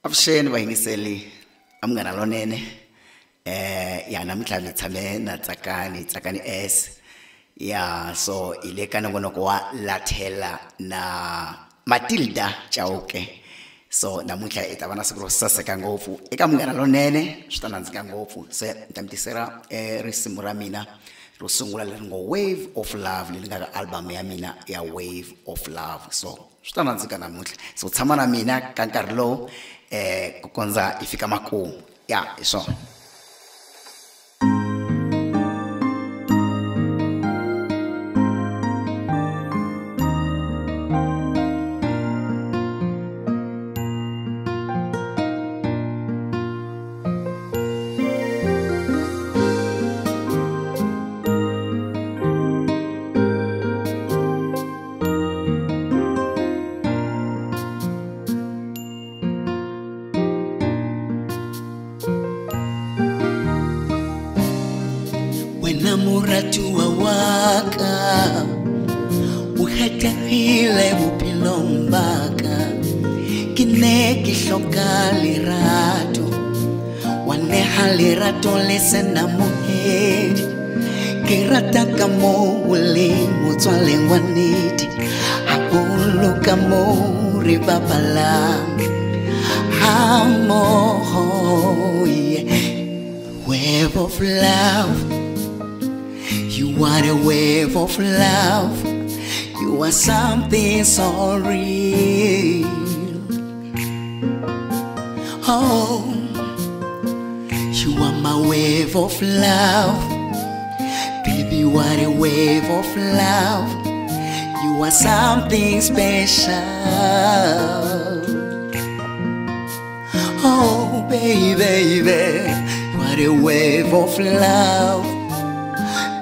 Avuxeni vayingiseli amghana lonene ya namuntlha ni tshame na Tsakani S ya so ile ka nongonoko wa Lathela na Matilda Chauke so namuntlha i ta va na siku ro saseka ngopfu eka munghana lonene swi ta nandzika ngopfu se ni ta mi tisera risimu ra mina ro sungula leri ngo Wave of Love leri nga ka album ya mina ya Wave of Love so swi ta nandzika namuntlha so tshama na mina ka nkarhi lowu ku kondza ifika makumu ya hi swona. Namuratu wa waka uheta hile upilombaka kineki shoka lirato waneha lirato lesena muhedi kirata kamo ule mutwale waniti haulu kamo ribabala hamo wave of love. You are a wave of love. You are something so real. Oh, you are my wave of love. Baby, you are a wave of love. You are something special. Oh, baby, you are a wave of love.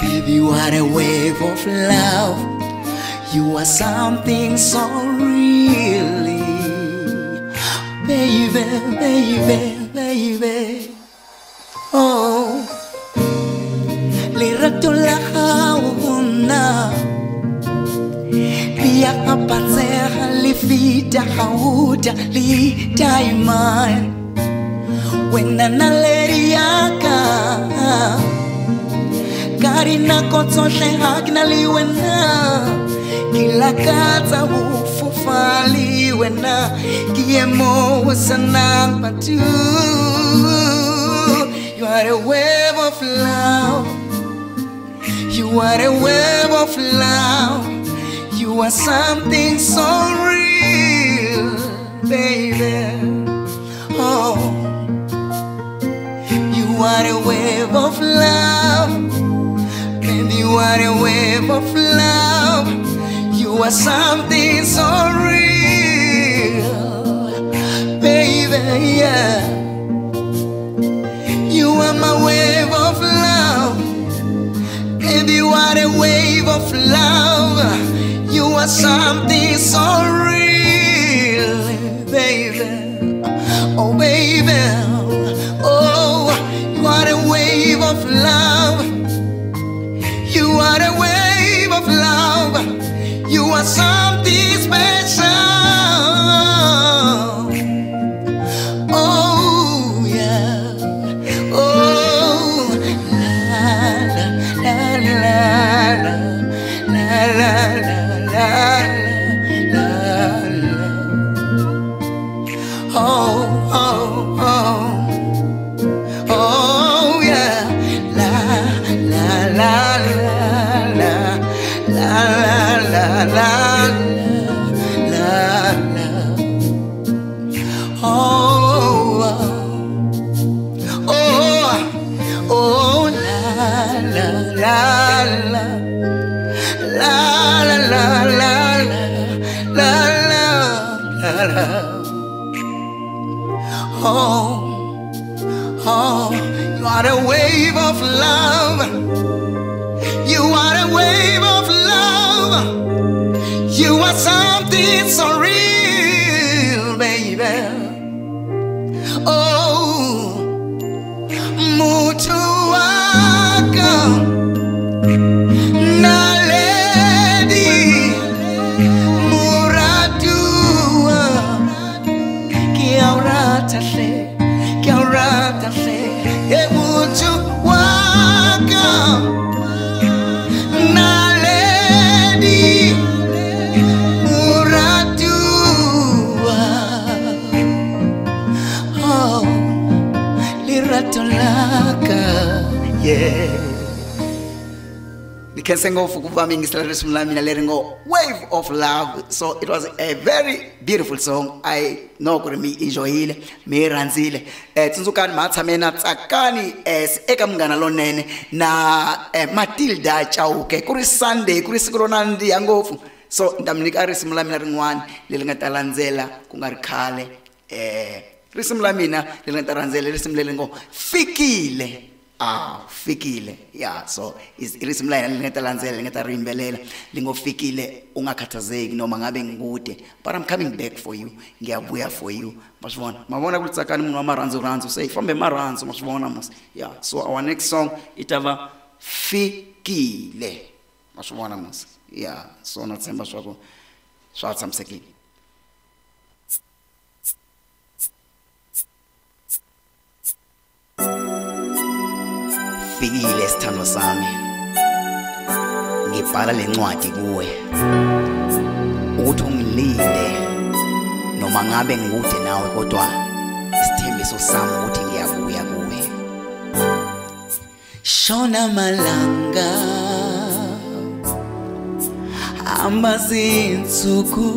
Baby, you are a wave of love. You are something so really. Baby, baby, baby. Oh, lirato la hauna. Pia apatera li fita hauda li diamond. When ana leriaka. Karina kotsonhle hakna liwena kila kata ufufali wena kiemo wasanang patu. You are a wave of love. You are a wave of love. You are something so real, baby. Oh, you are a wave of love. You are a wave of love. You are something so real, baby, yeah. You are my wave of love. Baby, you are a wave of love. You are something so real, baby. Oh, baby. Oh, you are a wave of love. You are a wave of love. You are something special. Oh yeah. Oh la la la la la la la la la. Oh oh oh. Oh yeah. La la la. La la la la la. Oh oh oh la la la la la la la la la la. Oh oh, you are a wave of love. You are a wave of love. You are something so real, baby. Oh, mutu waka na lady muradu kia ora ratahle ebutu waka naledi muradua oh liratolaka yeah. You can sing off Wave of Love. So it was a very beautiful song. I know me enjoy it. Me ranzile. Tsukani matsamena Tsakani es ekamngana lonene na Matilda chauke. Kuri Sunday, kuri sikronandi angofu. So ndamnika risimlamina ringwani lelingatalanzela kungarikale risimlamina lelingatalanzela risimlelengo fikile. Fikile yeah so irisimlayina lingetalanzela lingetarimbelela lingofikile ungakhathazeki noma ngabe ngikude but I'm coming back for you ngiyabuya for you masibona mabona ukuthi Tsakani umuntu wamaranzo say from emaranzo masibona mos yeah so our next song itava fikile masibona mos yeah so natsemba swako swatsamsekile fikile sithando sami ngibhala lencwadi kuwe ukuthi ungilinde noma ngabe ngikude nawe kodwa isithembiso sami ukuthi ngiyabuya kuwe shona malanga ambazinsuku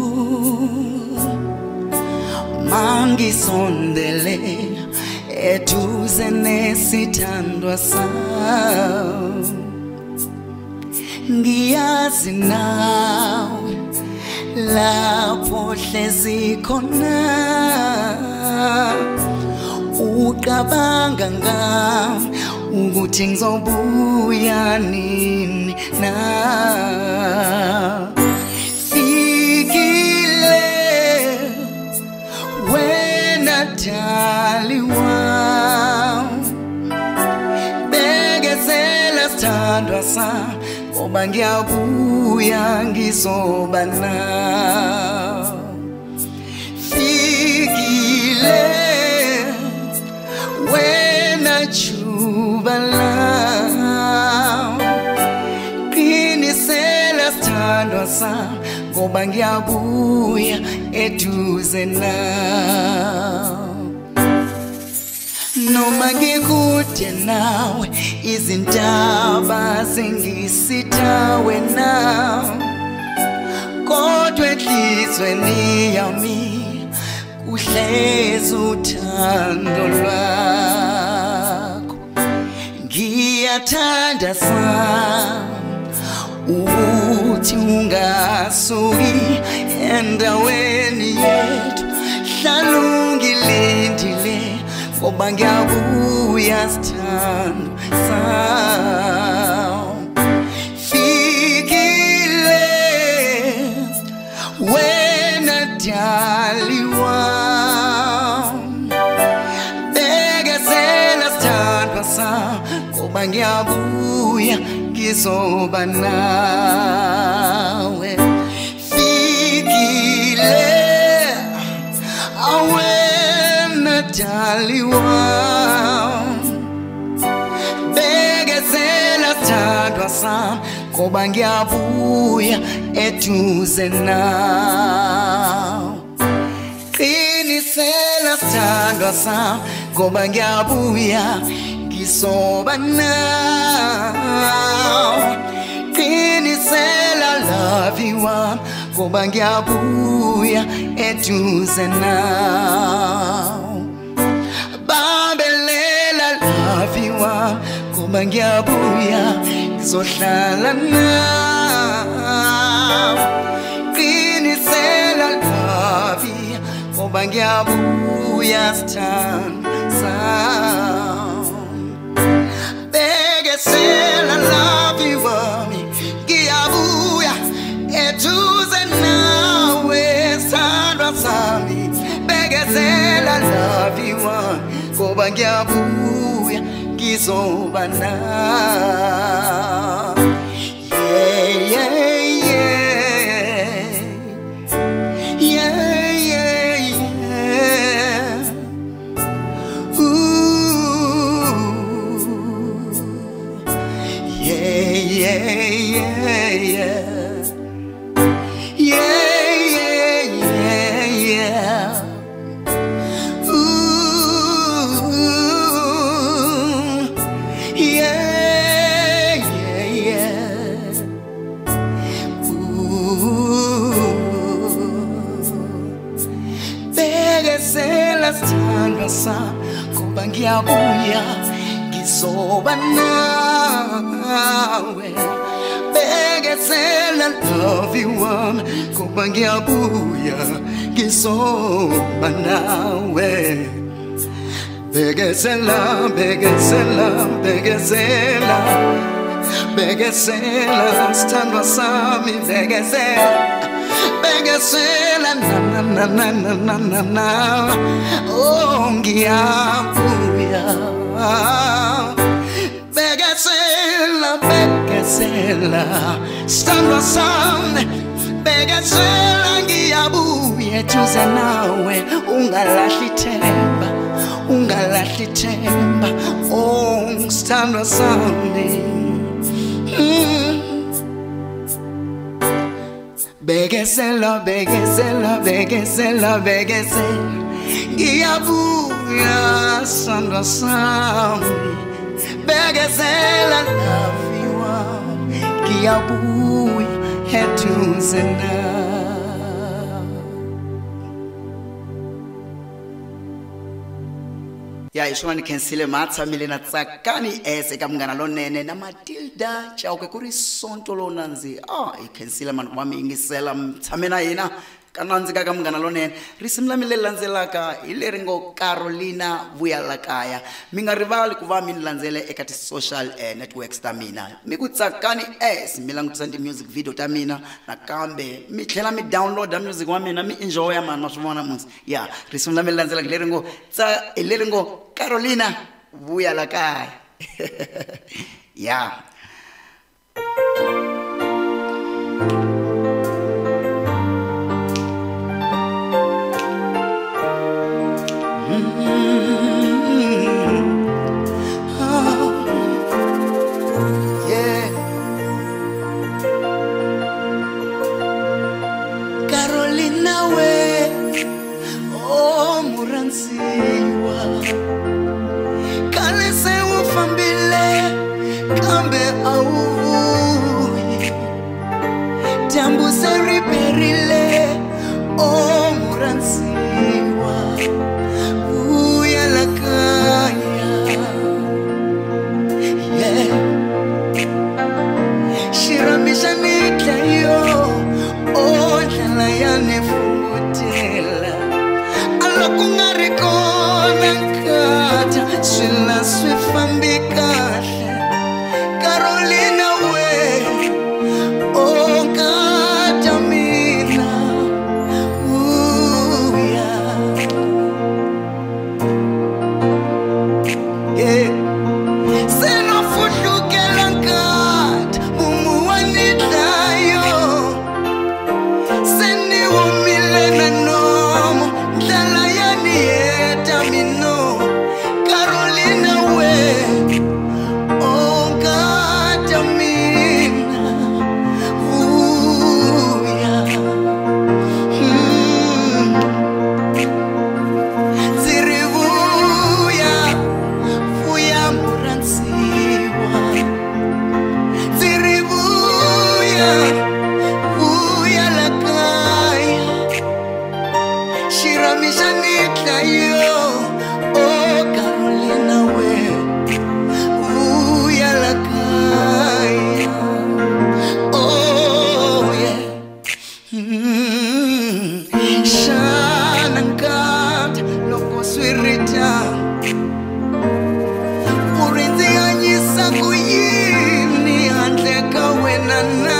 mangisondele eduze nesithandwa sam ngiyazi nawe lapho hlezi khona uqabanga ngami ukuthi ngizobuya nini na fikile wena daliwa thandwa sa ngoba ngiyabuya ngizoba nawe fikile wena juba lawo qinisela thandwa sa ngoba ngiyabuya eduze nawe noma ngikude nawe izintaba zingisithawe nawe kodwa enhlizweni yami kuhlezi uthando lwakho ngiyathanda sana ukuthi ungasuki endaweni yethu hlala ungilindile ngoba ngiyabuya sithando sam fikile wena daliwa bekezela sithandwa sam ngoba ngiyabuya ngizoba nawe fikile daliwa bekezela sithandwa sam ngoba ngiyabuya eduze nawe qinisela sithandwa sam ngoba ngiyabuya ngizoba nawe qinisela love wami ngoba ngiyabuya eduze nawe ngoba ngiyabuya ngizohlala nawe qinisela love ngoba ngiyabuya sithando sam bekezela love wami ngiyabuya eduze nawe sithandwa sami bekezela love wami ngoba ngiyabuya ngizoba nawe yeah yeah yeah yeah yeah sam ngoba ngiyabuya ngizoba nawe bekezela love you wami ngoba ngiyabuya ngizoba nawe bekezela bekezela bekezela bekezela sithandwa sami bekezela bekezela na na na na na na na oh ngiyabuya bekezela bekezela sithandwa sami bekezela ngiyabuya eduze nawe ungalahli ithemba ungalahli ithemba oh sithandwa sami bekezela bekezela bekezela bekezela ngiyabuya sithandwa sami bekezela love you ngiyabuya eduze nawe ya ishwani khensile matsamile na Tsakani eka mngana lonene na Matilda chauke kuri sonto lonanzi ikhensile mani wami ingisela mtsamena yena kananzi ka mngana lonene risimla mile landzelaka ile ringo Carolina Vuyalakaya minga rivali ku va mi landzele eka ti social networks ta mina mi ku Tsakani mi langutisa ti music video ta mina nakambe mi tlhela mi download music wa mina mi enjoy mani ma swi vona musi ya risimla mi landzelaka ile ringo Carolina Vuyalakaya ya Carolina we oh muransiwa kale se ufambile kambe auyi tambu se riperile oh muransiwa Vuyalakaya yeah shiramisha nitlayo oh tlala ya nefungutela alokungari kona nkata swila swifambi kahle Carolina we oh nkata mina yeah senofuhlukela nkata mumu wanitlayo Carolina we oh God amina vuya ziri vuya vuya muransiwa ziri vuya Vuyalakaya shiramisha nitlayo oh Carolina we Vuyalakaya oh yeah shana nkata loko swirita urinzi anyisa kuyini handle ka wena na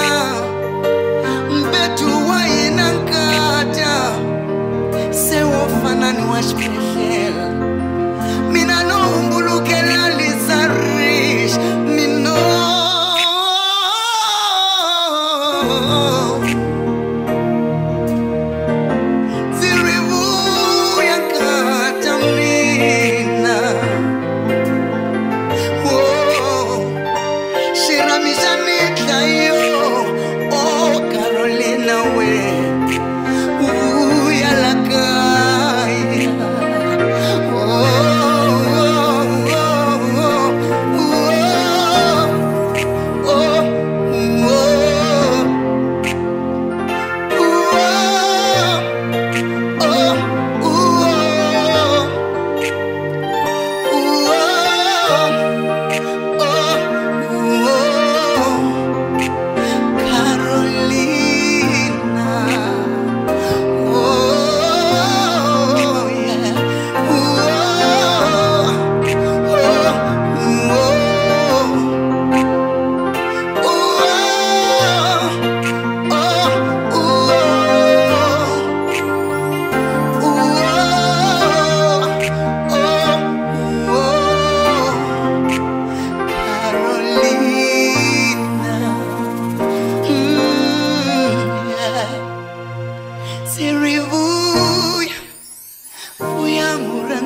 mbetu wa yena nkata sewofana wa xibedhlele mina no humbulukela lisarish mino ziri vuya nkata mina oh shiramisha nitlayo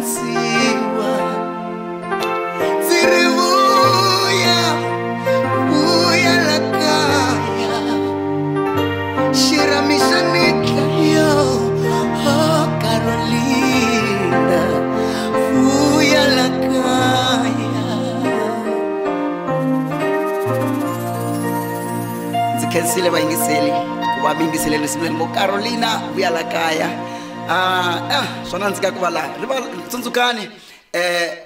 khansiwa Zirivuya Vuya la kaya Shiramisha nikayo Oh Carolina Vuya la kaya Zikhansile bayingiseli kuba bingisele lesimleni ngo Carolina vuya la kaya swona ndzi ka ku vala tsundzukani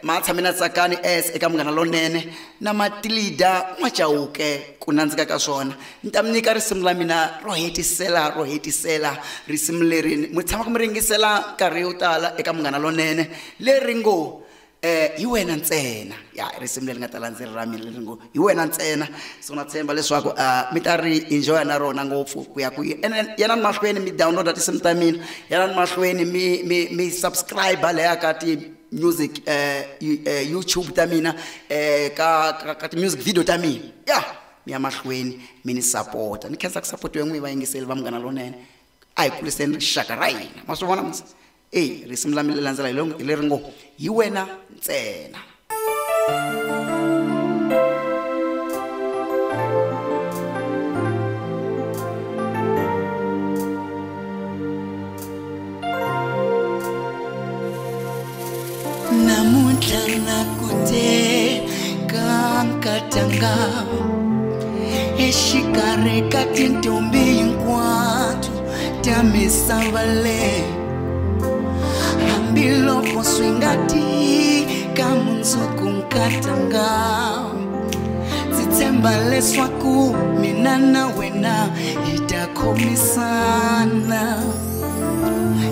matsamina Tsakani eka munghana lonene na matilida n'wachauke ku nandzika ka swona ni ta mi nyika risimu la mina ro hetisela risimu leri mi tshama ku mi ringisela nkarhi yo tala eka munghana lonene leri ngo hi wena ntsena ya risimu leri nga ta landzela ra mina leri ngo hi wena ntsena so na tshemba leswaku mi ta ri enjoy na rona ngopfu ku ya ku yana mahlweni mi download tinsimu ta mina yana mahlweni mi subscribe leya ka ti music YouTube ta mina ka ti music video ta mina ya mi ya mahlweni mi ni support ni khensa ku support n'wi vayingiseli va munghana lonene a hi kuliseni rixaka ra hina ma swi vona musi risimu la mina landzela hi leri ngo hi wena ntsena namuntlha nakute kankatanga exikarhi ka tintombi hinkwato ta misava leyi hambiloko swi nga tika mundzuku nkatanga ndzi tshemba leswaku mina na wena hi ta khomisana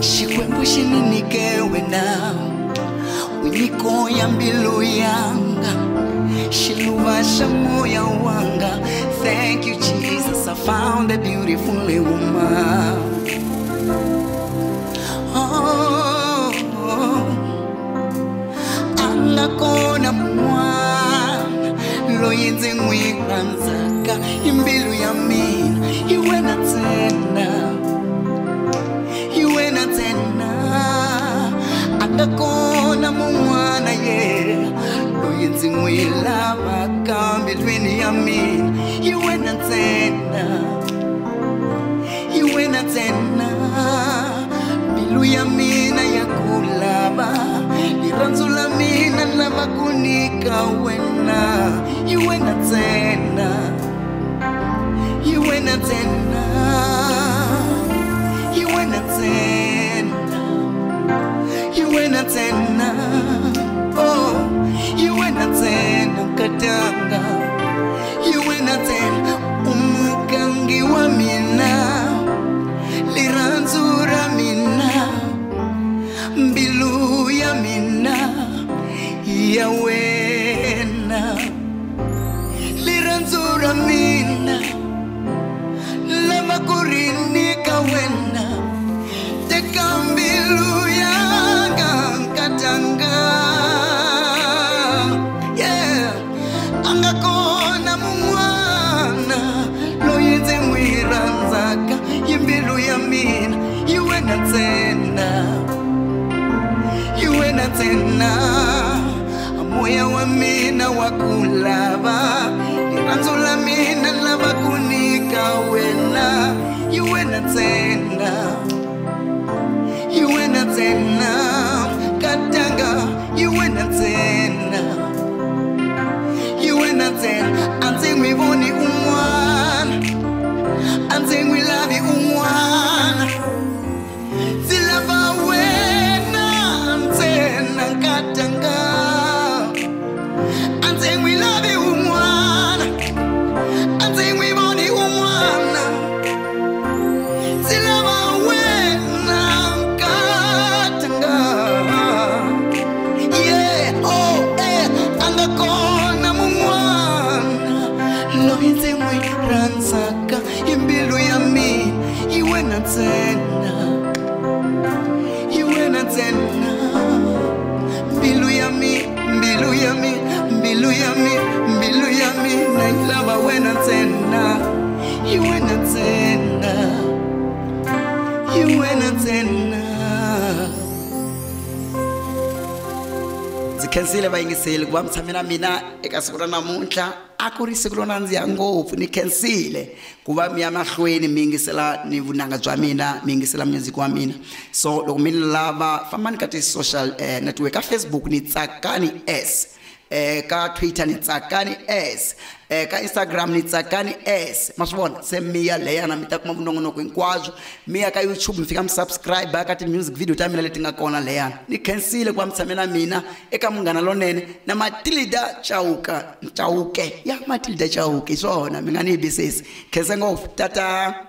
xikwembu xi ni nyike wena unyiko ya mbilu yanga xiluva xa moya wanga thank you Jesus I found a beautiful woman anga kona mwana loyi ndzi n'wi rhandzaka hi mbilu ya mina hi wena ntsena hi wena ntsena anga kona mun'wana loyi ndzi n'wi lavaka mbilwini ya mina hi wena ntsena hi wena ntsena mbilu ya mina ya ku lava rirhandzu la mina lava ku nyika wena hi wena ntsena hi wena ntsena hi wena ntsena hi wena ntsena oh hi wena ntsena nkatanga hi wena ntsena umukangi wa mina rirhandzu ra mina mbilu ya mina ya wena rirhandzu ra mina lava ku ri nyika wena teka mbilu yanga nkatanga yeah anga kona mun'wana loyi ndzi n'wi rhandzaka hi mbilu ya mina hi wena ntsena hi wena ntsena moya wa mina wa ku lava rirhandzu la mina lava ku nyika wena hi wena ntsena hi wena ntsena katanga hi wena ntsena hi wena ntsena a ndzi n'wi voni un'wana a ndzi n'wi lavi un'wana ndzi lava wena ntsena katanga a ndzi n'wi lavi un'wana a ndzi n'wi voni un'wana ndzi lava wena katanga yeah oh anga kona mun'wana loyi ndzi khensile vayingiseli ku va mi tshamela mina eka siku ra namuntlha a ku ri siku ro nandziha ngopfu ni khensile ku va mi ya mahlweni mi yingisela ni vunanga bya mina mi yingisela music wa mina so loko mi lava fambani ka ti-social network ka Facebook ni Tsakani S ka Twitter ni Tsakani S ka Instagram ni Tsakani S masivona se miya leyana mi ta kuma vunongonoko hinkwabyo miya ka YouTube mi fika mi subscribe ka ti-music video ta mina leti nga kona leyana ni khensile ku va mi tshamela mina eka Munghana Lonene na Matilda Chauke ya Matilda Chauke swona mi nga ni yibisisi khense ngopfu tata.